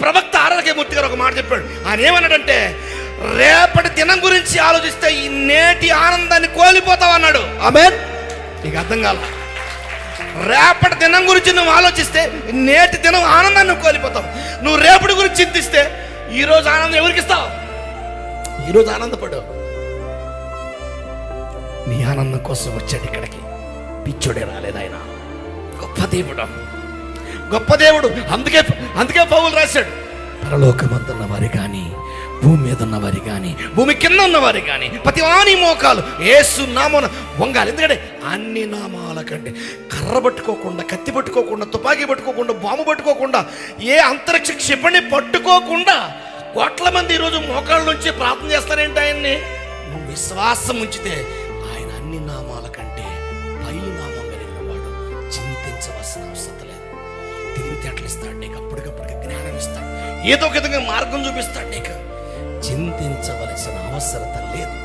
ప్రవక్త ఆరోగ్యమూర్తి గారు ఒక మాట చెప్పాడు. ఆయన ఏమన్నాడంటే, రేపటి దినం గురించి ఆలోచిస్తే ఈ నేటి ఆనందాన్ని కోల్పోతావు అన్నాడు. ఆమేన్. నీకు అర్థం కాల? రేపటి దినం గురించి నువ్వు ఆలోచిస్తే నేటి దినం ఆనందాన్ని నువ్వు కోల్పోతావు. నువ్వు రేపటి గురించి చింతిస్తే ఈరోజు ఆనందం ఎవరికి ఇస్తావు? ఈరోజు ఆనందపడు. నీ ఆనందం కోసం వచ్చాడు ఇక్కడికి. పిచ్చోడే రాలేదు ఆయన. గొప్ప దేవుడు, గొప్ప దేవుడు. అందుకే పౌలు రాశాడు, పరలోకమందున్న వారి కానీ, భూమి మీద ఉన్నవారి కానీ, భూమి కింద ఉన్నవారి కానీ ప్రతి వాని మోకాలు యేసు నామమున వంగాలి. ఎందుకంటే అన్ని నామాల కంటే కర్ర పట్టుకోకుండా, కత్తి పట్టుకోకుండా, తుపాకీ పట్టుకోకుండా, బాంబు పట్టుకోకుండా, ఏ అంతరిక్ష క్షిపణి పట్టుకోకుండా కోట్ల మంది ఈరోజు మోకాళ్ళ నుంచి ప్రార్థన చేస్తారేంటి ఆయన్ని? నువ్వు విశ్వాసం ఉంచితే ఆయన అన్ని నామాల కంటే పై నామం కలిగిన వాడు. చింతించవలసిన అవసరం లేదు. తెలివితేటలు ఇస్తాడు నీకు, అప్పటికప్పటికి జ్ఞానం ఇస్తాడు, ఏదో ఒక విధంగా మార్గం చూపిస్తాడు నీకు. చింతించవలసిన అవసరం లేదు.